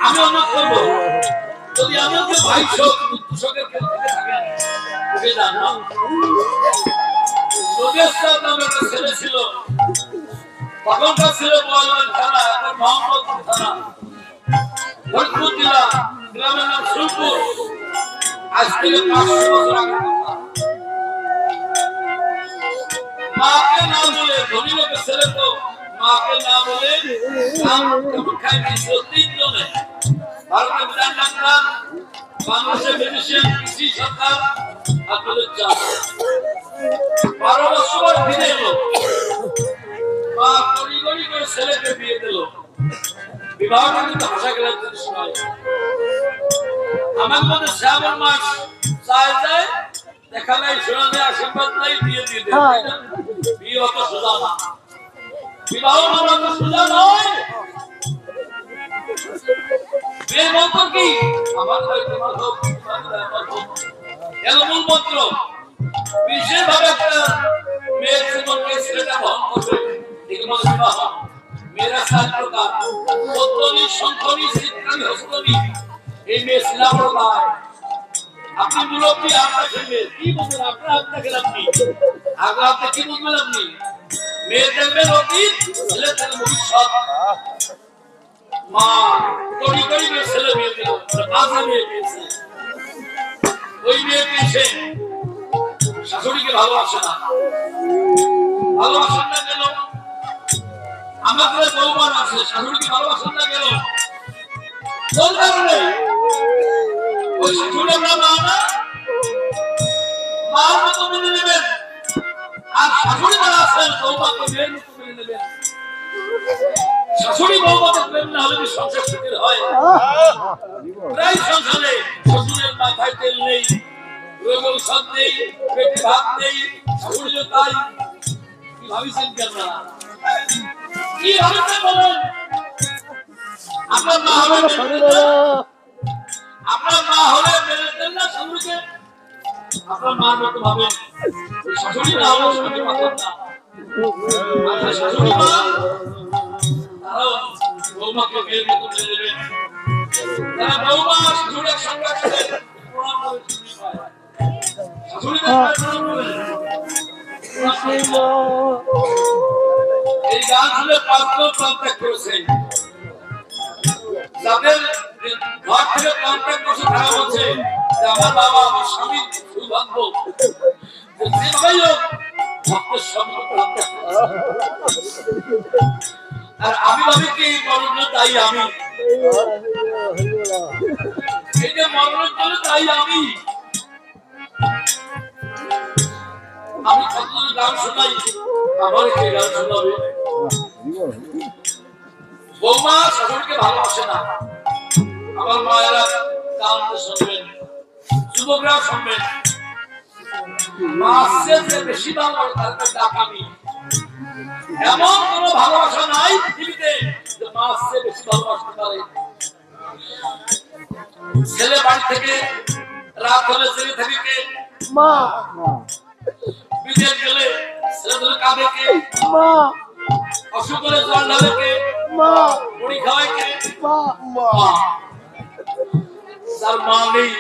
আমি অনুরোধ করবো যদি আমাকে ভাই শোক শোকের কেউ থেকে থাকেন ওকে জান না যোগেশ্বর নামে একটা ছেলে ছিল তখনকার ছিল বলবেন থানা এখন মোহাম্মদ থানা ফরিদপুর জেলা গ্রামের নাম সুরপুর আজ থেকে 500 বছর আগে মাকে না বলে ধনী লোকের ছেলে তো মাকে না বলে নাম কেমন খাই দিয়েছিল 3 জনে ভারতের বিধান ডাক্তার বাংলাদেশের মেডিসিন কৃষি সরকার আর চাষ 12 বছর ফিরে এলো মা গড়ি গড়ি করে ছেলেকে বিয়ে দিল বিবাহটা কিন্তু হাসা গেলার জিনিস নয় আমার মধ্যে শ্রাবণ মাস চায় যায় দেখা নাই শোনা যায় আশীর্বাদ নাই বিয়ে দিয়ে দেয় বিয়ে অত সোজা না বিবাহ মানে অত সোজা নয় বিয়ে মন্ত্র কি আমার ভাই তোমার হোক আমার হোক এলো মূল মন্ত্র বিশেষ ভাবে একটা মেয়ের জীবনকে ছেলেটা বহন করবে এগুলো বিবাহ মেয়েরা 7 প্রকার পত্নী শঙ্করী চিত্রাণী হস্তনী এই মেয়ে শিলা প্রকার আপনি মুরব্বী আপনার সঙ্গে কি বলবেন আপনার গেলাম আপনি আগে আপনি কি বলবেন আপনি মেয়ে দেখবেন অতীত ছেলে তার ভবিষ্যৎ মা কড়ি কড়ি করে ছেলে বিয়ে দিল মাঝে মেয়ে পেয়েছে ওই মেয়ে পেয়েছে শাশুড়িকে ভালোবাসে না ভালোবাসেন না কেন আমাদের বৌমান আছে শাশুড়িকে ভালোবাসেন না কেন কোন কারণে ওই শাশুড়ি আমরা মা না মার মতো মেনে নেবেন আর শাশুড়ি যারা আছেন বৌমাকে মেয়ের মতো মেনে নেবেন শাশুড়ি বৌমাকে প্রেম না হলে সংসার সুখের হয় প্রায় সংসারে শ্বশুরের মাথায় তেল নেই রোগ ঔষধ নেই পেটে ভাত নেই শাশুড়িও তাই কি ভাবিছেন কেন না কি ভাবিছেন বলেন আপনার মা হলে মেনে দেন না শাশুড়িকে আপনার মার মতো ভাবেন শাশুড়ি না হলে শাশুড়ি পাবেন না আচ্ছা শাশুড়ি মা তারাও বৌমাকে মেয়ের মতো মেনে নেবেন তারা বৌমা শাশুড়ির সঙ্গে প্রণাম করে শুনি পায় শাশুড়িকে প্রণাম করেন এই গান শুনে 5 জন কন্ট্যাক্ট করেছেন যাদের ঘর থেকে কন্ট্যাক্ট করছে তারা বলছে যে আমার বাবা আমার স্বামী সৌভাগ্য যেভাবেই হোক ভক্তের সঙ্গে কন্ট্যাক্ট আর আমি ভাবি কি মরণের দায়ী আমি এই যে মরণের জন্য দায়ী আমি কতজন গান শোনাই আমার কে গান শোনাবে বৌমা শাশুড়িকে ভালোবাসে না আমার মায়েরা গান শুনবেন যুবকরা শুনবেন মাসের যে বেশি ভালোবাসে তার ডাক আমি এমন কোন ভালোবাসা নাই পৃথিবীতে যে মাসের বেশি ভালোবাসতে পারে ছেলে বাড়ি থেকে রাত হলে জেগে থাকে কে মা বিদেশ গেলে ছেলে ধরে কাঁদে কে মা অসুখ হলে জল ঢালে কে মা মুড়ি খাওয়ায় কে মা তার মা নেই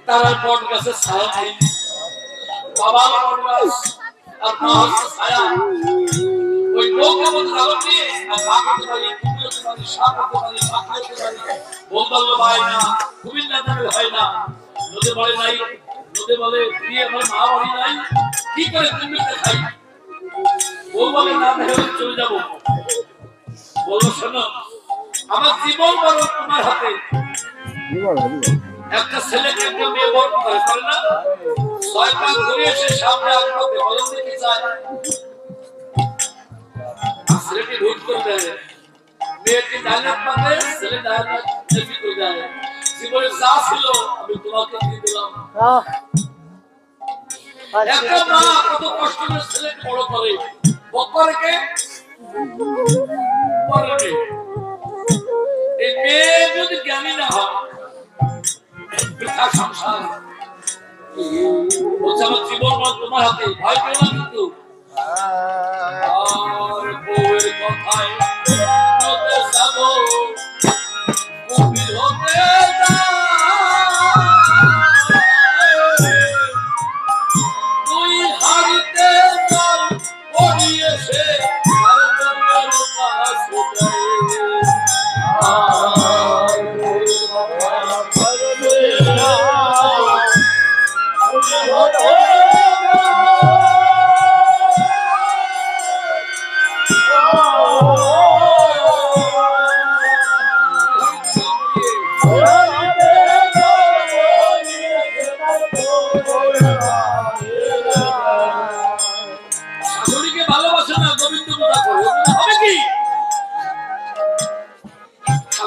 তার বট গাছের ছায়া নেই বাবা বট গাছ আর মা হচ্ছে ছায়া ওই নৌকা মতো আলো নিয়ে আর গা করতে পারি কুমি হতে পারি সাপ হতে পারি পাখি হতে পারি বলতাল হয় না কুমিল্লা যাবে হয় না নদী বলে নাই নদী বলে দিয়ে আমার মা বাড়ি নাই কি করে কুমিল্লা খাই বউ বলে না ভেবে চলে যাবো বলো শোনো আমার জীবন বড় তোমার হাতে একটা ছেলেকে একটা মেয়ে বড় করে না 6 পাক ঘুরে এসে সামনে আপনাকে বলন দিতে চায় ছেলেটি ভুল করে দেয় মেয়েটি ডাইনাত পাবে ছেলে ডাইনাত চেপি করে দেয় জীবনে যা ছিল আমি তোমাকে দিয়ে দিলাম একটা মা কত কষ্ট করে ছেলেকে বড় করে বকরে কে পড়বে এই মেয়ে যদি জ্ঞানী না হয় বৃথা সংসার বলছে আমার জীবন তোমার হাতে ভয় পেও না কিন্তু আর বউয়ের কথায় নতে যাব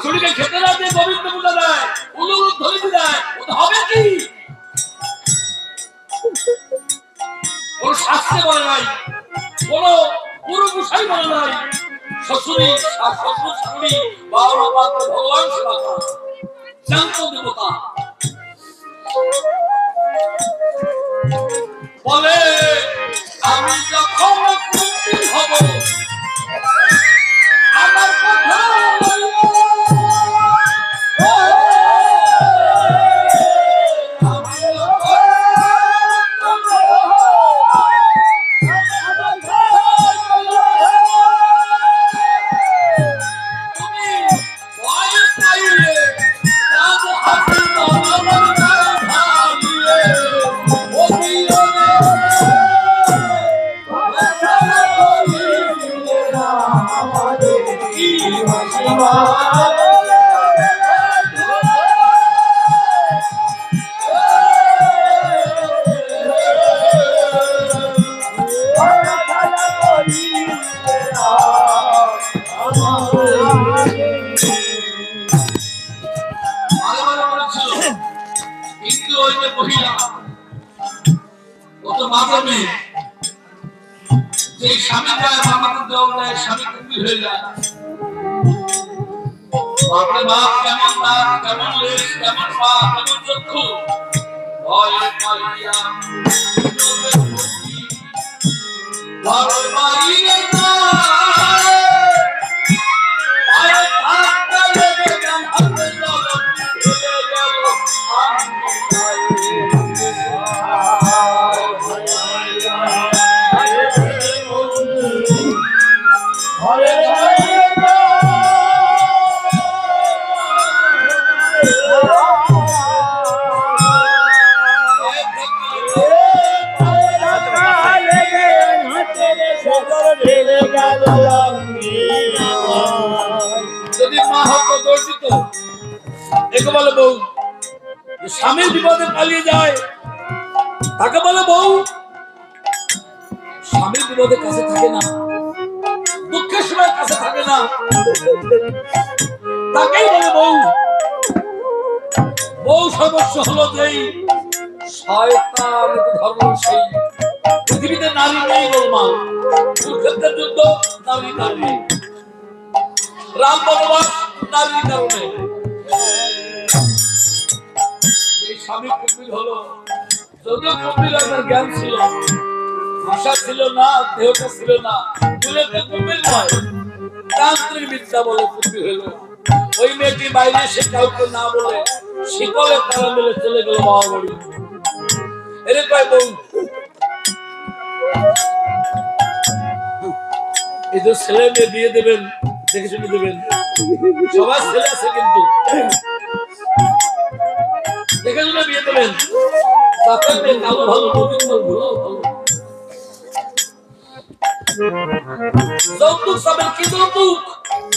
শাশুড়িকে খেতে না দিয়ে গোবিন্দ পূজা দেয়, উলুলু ধরে দেয়, ওটা হবে কি? কোন শাস্ত্রে বলে নাই, কোন গুরু গোসাই বলে নাই শ্বশুরি শ্বশুর শাশুড়ি বাবা মাত্র ভগবান সেবা করা, শান্ত দেবতা। বলে আমি যখন কুন্তি হব আমার কথা স্বামীর বিপদে পালিয়ে যায় তাকে বলে বউ। স্বামীর বিপদে কাছে থাকে না, দুঃখের সময় কাছে থাকে না, তাকেই বলে বউ। বউ সর্বস্ব হলো যেই শয়তান ধর্ম সেই। পৃথিবীতে নারী নেই গোলমাল, কুরুক্ষেত্রের যুদ্ধ নারী নারী, রাম বনবাস নারীর কারণে। স্বামী কুম্ভীর হলো, যদিও কুম্ভীর তার জ্ঞান ছিল, ভাষা ছিল না, দেহটা ছিল না, কুম্ভীর নয়, তান্ত্রিক বিদ্যা বলে কুম্ভীর হলো। ওই মেয়েটি বাইরে সে কাউকে না বলে শিকলে তারা মিলে চলে গেল বাবা বাড়ি। এর কয় বউ এই যে ছেলে মেয়ে দিয়ে দেবেন, দেখে শুনে দেবেন, সবার ছেলে আছে কিন্তু দেখে শুনে বিয়ে দেবেন, তাতে কালো ভালো ভালো। যৌতুক সবের কি যৌতুক?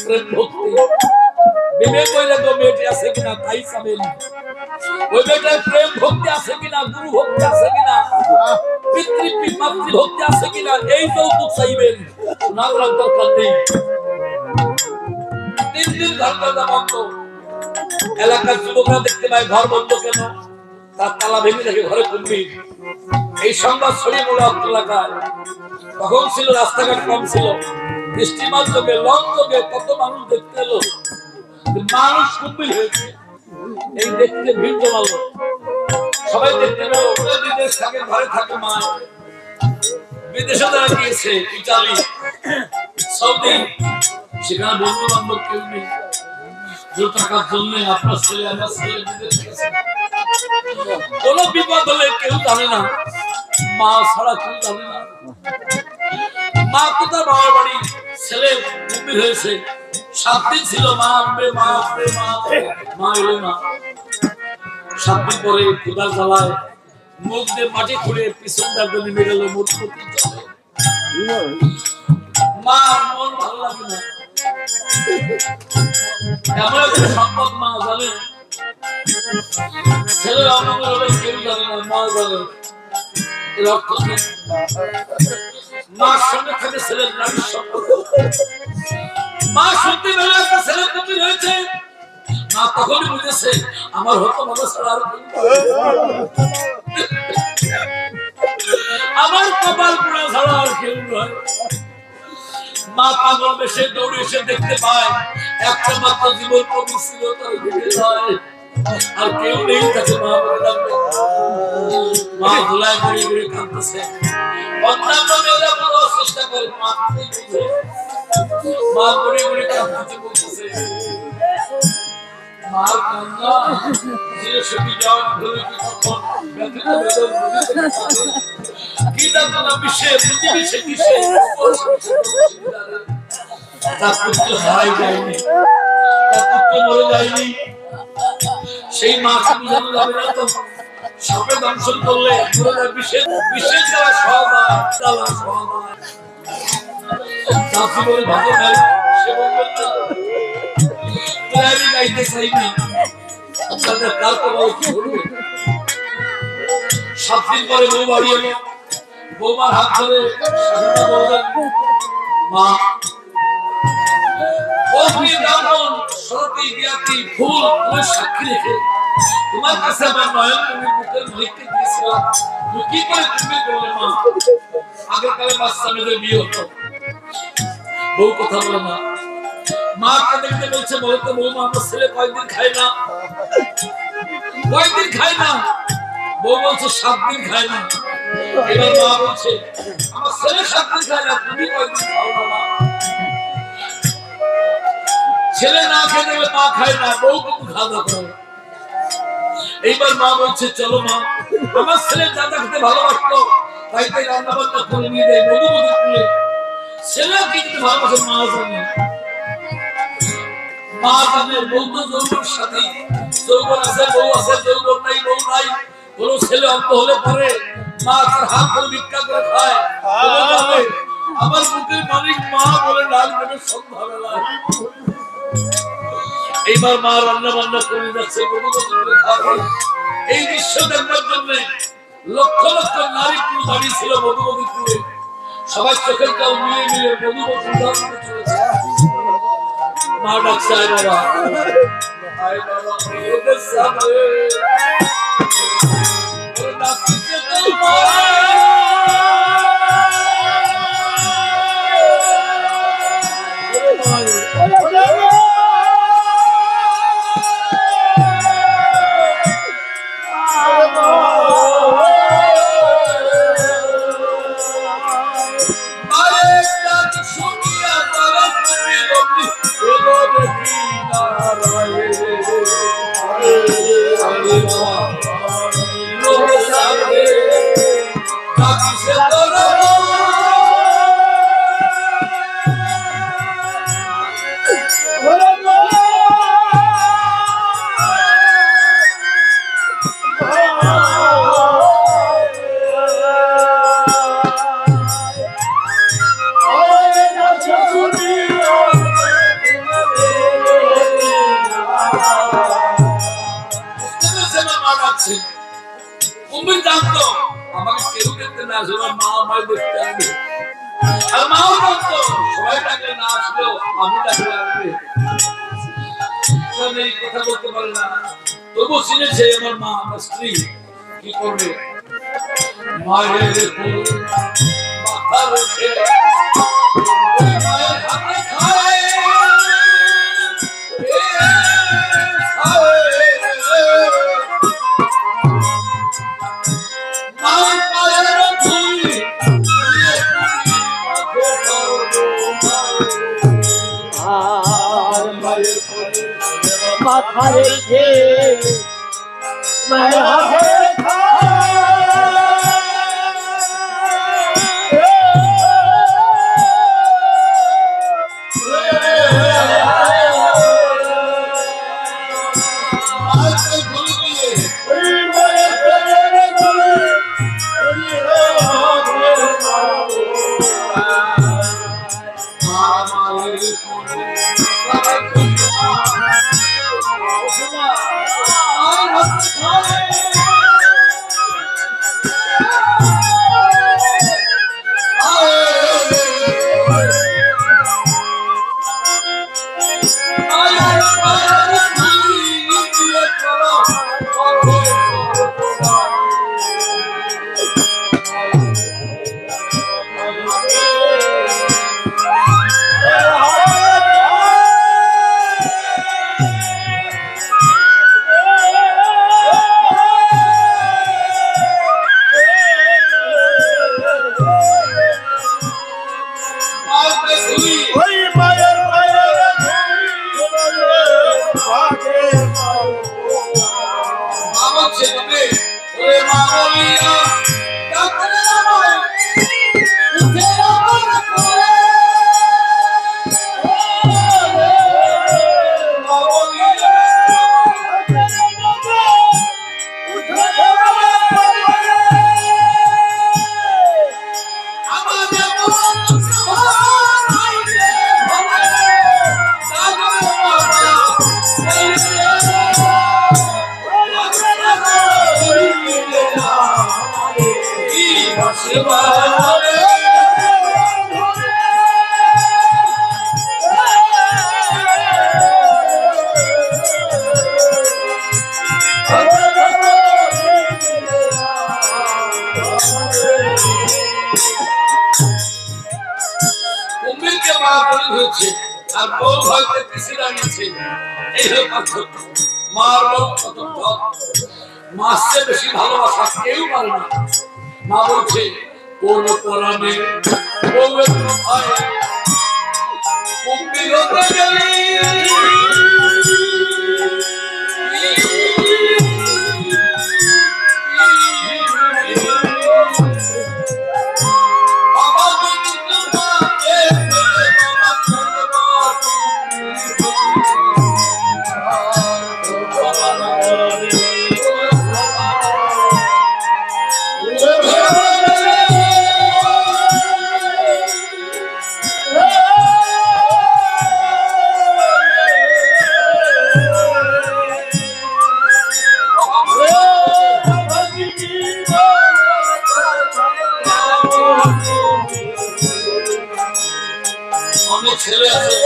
প্রেম ভক্তি। বিবেক কইলে তো মেয়েটি আছে কিনা তাই চাবেন, ওই মেয়েটার প্রেম ভক্তি আছে কিনা, গুরু ভক্তি আছে কিনা, পিতৃ ভক্তি আছে কিনা, এই যৌতুক চাইবেন। না করার দরকার নেই। 3 দিন ঘর দরজা বন্ধ, এলাকার যুবকরা দেখতে পায় ঘর বন্ধ কেন, তার তালা ভেঙে দেখে ঘরে কুম্ভীর। এই সংবাদ ছড়িয়ে পড়ে অত্র এলাকায়। তখন ছিল রাস্তাঘাট কম ছিল, বৃষ্টিমার যোগে লং যোগে কত মানুষ দেখতে এলো, মানুষ কুম্ভীর হয়েছে। এই দেখতে ভিড় জমালো, সবাই দেখতে পেল। বিদেশ থাকে, ঘরে থাকে মা, বিদেশে তারা গিয়েছে, ইটালি, সৌদি, সেখানে বন্ধু বান্ধব কেউ নেই। টাকার জন্য আপনার ছেলে আমার ছেলে বিদেশ গেছে, কোন বিপদ হলে কেউ জানে না, মা ছাড়া কেউ জানে না। মা কোথায় বাবার বাড়ি, ছেলে কুম্ভীর হয়েছে। 7 দিন ছিল, মা আসবে মা আসবে মা এলো না। 7 দিন পরে ক্ষুধার জ্বালায় মুখ দিয়ে মাটি খুঁড়ে পিছন দাঁড় নেমে গেল মূর্তি চলে। মা মন ভালো লাগে না, এমন একটা সম্পদ মা জানে, ছেলের অমঙ্গল হলে কেউ জানে না, মা জানে। এর অর্থ কি? মার সঙ্গে থাকে ছেলের নারীর সম্পর্ক। মা শুনতে পেলে একটা ছেলে কুম্ভীর হয়েছে, মা তখনই বুঝেছে আমার হতো মনে ছাড়া আর আমার কপাল পুরা ছাড়া আর কেউ নয়। মা পাগল বেশে দৌড়ে এসে দেখতে পায় একটা মাত্র জীবন কবি ছিল তার দিকে যায় আর কেউ নেই তাকে মা বলে ডাকবে। মা ধুলায় ঘুরে ঘুরে কাঁদতেছে। অন্যান্য মেয়েরা বড় চেষ্টা করে মা বুঝে মা ঘুরে ঘুরে কাঁদতে বলতেছে মার কান্না ধীরে সত্যি যাওয়া ভুলে কি কখন ব্যথিত বেদন কি তার বিশ্বে পৃথিবীতে কিসে তার পুত্র হারাই যায়নি, তার পুত্র মরে যায়নি। সেই মাকে বুঝানো যাবে না তো সাপে দংশন করলে বিশেষ বিশেষ যারা সহবায় তারা সহবায় চাষি বলে ভালো নাই সে বলবেন না আমি গাইতে চাই না আপনাদের কালকে বলে কি করবে। 7 দিন পরে বউ বাড়ি এলো। বৌমার হাত ধরে বললেন মা ও প্রিয় ব্রাহ্মণ সরতি জ্ঞাতি ফুল তুমি সাক্ষী রেখে তোমার কাছে আমার নয়ন তুমি বুকের লিখতে দিয়েছিলাম তুমি কি করে তুমি বললে মা আগেকালে বাচ্চা মেয়েদের বিয়ে হতো বউ কথা বলে না। মা কাঁদতে বলছে বলতে বৌমা আমার ছেলে কয়েকদিন খায় না, কয়েকদিন খায় না। বউ বলছে 7 দিন খায় না। এবার মা বলছে আমার ছেলে 7 দিন খায় না তুমি কয়েকদিন খাও না মা। ছেলে না খেতে মা খায় না বউ কিন্তু খাওয়া করে। এইবার মা বলছে চলো মা আমার ছেলে দাদা খেতে ভালোবাসতো তাই তাই রান্না বান্না করে নিয়ে দেয় মধু মধু তুলে ছেলেও কিন্তু ভালোবাসে মা জানে। মা জানে বউ তো যৌবন সাথী যৌবন আছে বউ আছে যৌবন নাই বউ নাই কোনো ছেলে অন্ত হলে পরে মা তার হাত ধরে ভিক্ষা করে খায় আমার বুকের মালিক মা বলে ডাক দেবে সন্ধ্যাবেলায়। এইবার মা রান্না বান্না করে যাচ্ছে এই দৃশ্য দেখবার জন্য লক্ষ লক্ষ নারী পুরুষ দাঁড়িয়ে ছিল মধুমতি পুরে সবাই চোখের কাল মিলিয়ে মিলিয়ে মধুমতি চলেছে। মা ডাকছে আয় বাবা আয় বাবা ওদের সামনে ডাকছে আমাকে কেউ দেখতে না আসলে মা আমায় দেখতে আসবে আর মাও জানতো সবাই ডাকলে না আসলেও আমি ডাকলে আসবে। এই কথা বলতে পারে না তবু চিনেছে আমার মা আমার স্ত্রী কি করবে মায়ের মাথা রেখে মায়ের হাতে খায় মাথা রেখে মায়ের হাতে আর বউ হয়তো পিছিয়ে দাঁড়িয়েছে। এই হলো পার্থক্য। মার বউ কত মাসে বেশি ভালোবাসা কেউ পারে না। মা বলছে কোন পরাণে বউয়ের ভয় কুম্ভীর হতে গেলে ছেলে আছে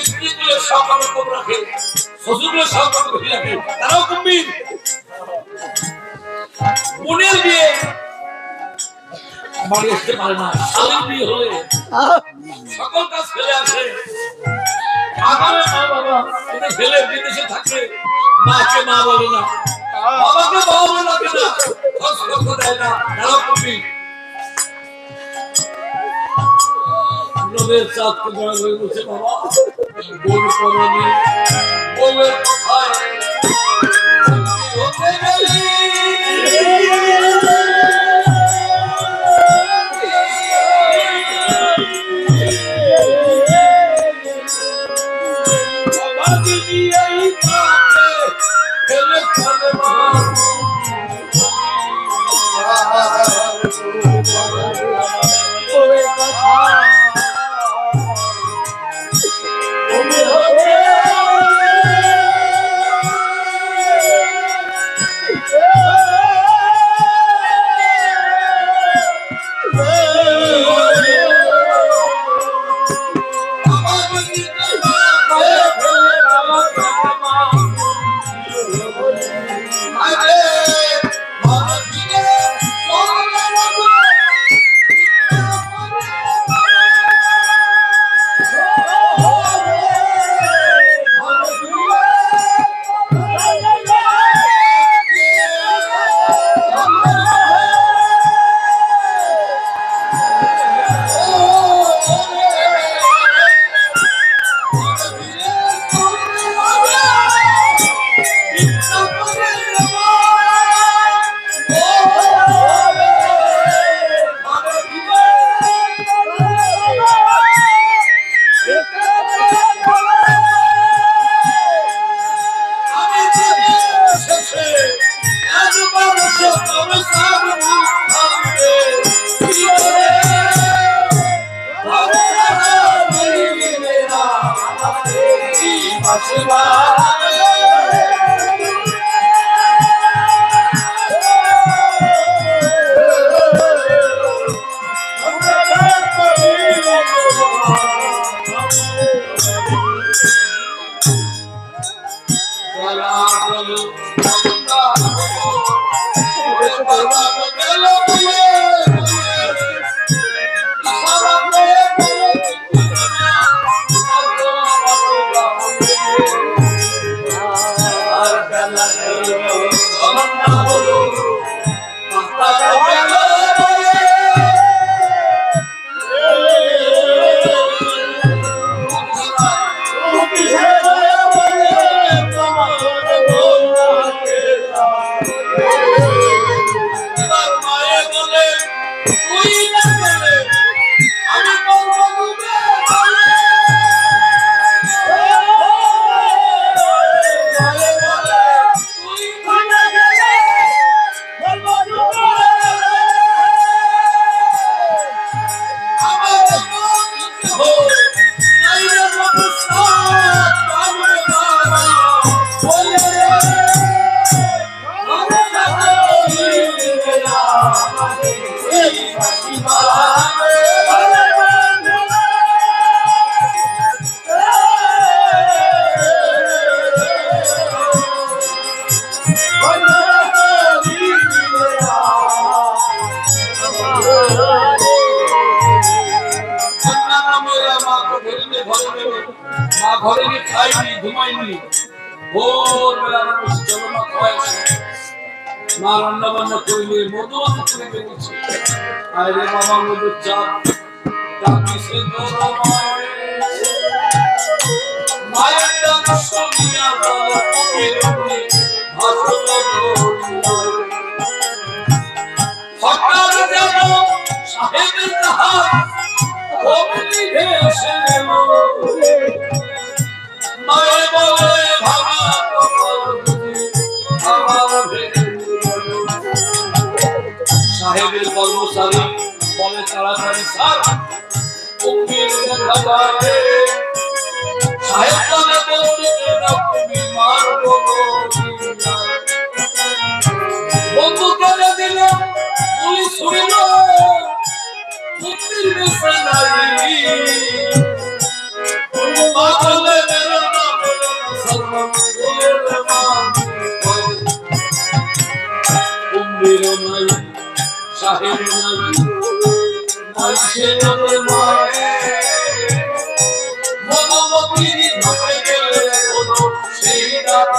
স্ত্রীগুলো সকালে কম রাখে, শ্বশুরগুলো সকালে কম রাখে, তারাও কুম্ভীর। বোনের বিয়ে বাড়ি আসতে পারে না, শালীর বিয়ে হলে সকল কাজ ফেলে আসে। আগামী মা বাবা ওদের ফেলে বিদেশে থাকে, মাকে মা বলে না, বাবাকে বাবা বলে না, খোঁজ খবর দেয় না, তারাও কুম্ভীর। নবের চাঁদকে বড় হয়ে বলছে বাবা বই পড়ানি বইয়ের কথায় হতে গেলি বাবা দিদি এই কাছে ফেলে ফেলে ঘরে গিয়ে খাইনি ঘুমাইনি ভোরবেলা মানুষ জগন্নাথ হয়েছে মা রান্না বান্না করলে মধু আনতে চলে বেরিয়েছে আরে বাবা মধুর চাপ ডাকিছে তোর মায়ের ডাক শুনিয়া বাবা কবির ভাসল হঠাৎ যেন সাহেবের তাহার অমনি ভেসে এল মায়ে বলে ভাঙা সাহেবের কর্মচারী বলে তাড়াতাড়ি স্যার কুম্ভীর দেখা যায় সাহেব বলে কুম্ভীর মারব বন্ধু কেটে দিল পুলিশ শুনিল কুম্ভীর বেশে নাই মা বলে মেরো না সর্বম কুম্ভীর নাই সাহেব নাই মাইছে নদে মায়ে মনোমতির ধরে গেলে কোনো সেই রাত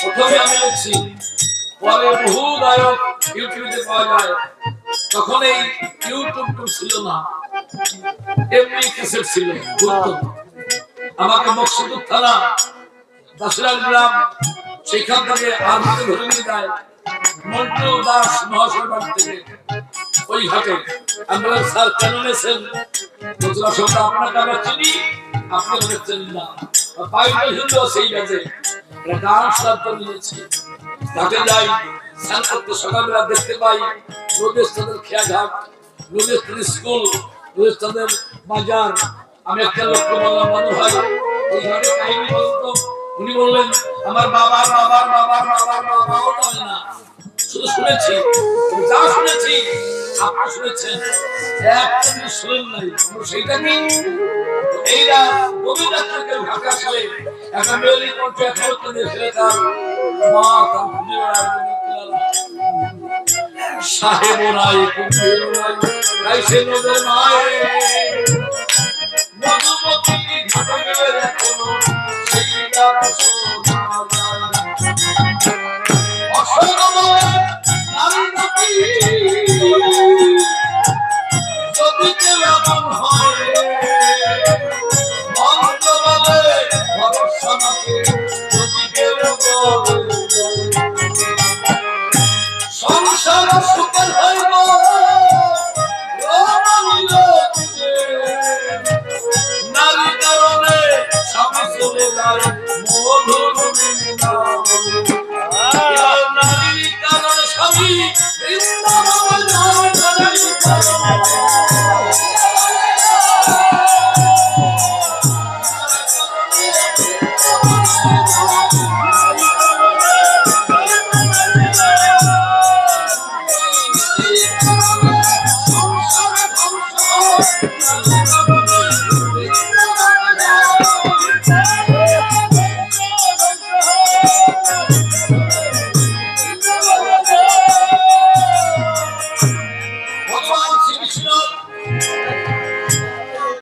প্রথমে আমি লিখছি পরে বহু গায়ক ইউটিউবে পাওয়া যায় তখন এই ইউটিউব ছিল না এমনি ক্যাসেট ছিল আমাকে মকসুদুর থানা দাসরাল গ্রাম সেখান থেকে আর্মিতে ধরে নিয়ে যায় মন্টু দাস মহাশয় বাড়ি থেকে ওই হাটে আমরা স্যার কেন নেছেন বলছিলাম সব আপনাকে আমরা চিনি আপনি আমাকে চেনেন না পাইলে হিন্দু সেই গেছে গান শব্দ নিয়েছি ঘাটে যাই স্নান করতে সকালবেলা দেখতে পাই নদীর স্থানের খেয়াঘাট নদীর স্থানের স্কুল নদীর স্থানের বাজার আমি একটা লক্ষ্য বললাম মনে হয় এই ঘরে কাহিনী বলতো উনি বললেন আমার বাবার বাবার বাবার বাবার বাবাও জানে না শুধু শুনেছি যা শুনেছি আপনি শুনেছেন একটা জিনিস শুনেন নাই সেইটা কি এইরা গোবিন্দা থেকে ঢাকা আসলে একটা মেয়েলি কণ্ঠ এখনো তো দেখলে তার মা তার খুঁজে সাহেব নাই কুম্ভীর নাই রাইসে নদের মায়ে মধুমতি ঢাকা গেলে এখনো সেইটা অসংখ্য নারী নাকি যদি কেউ এমন হয় অন্ত বলে ভরসা নাকি যদি কেউ সংসার সুখের হইব নারী কারণে স্বামী চলে যায়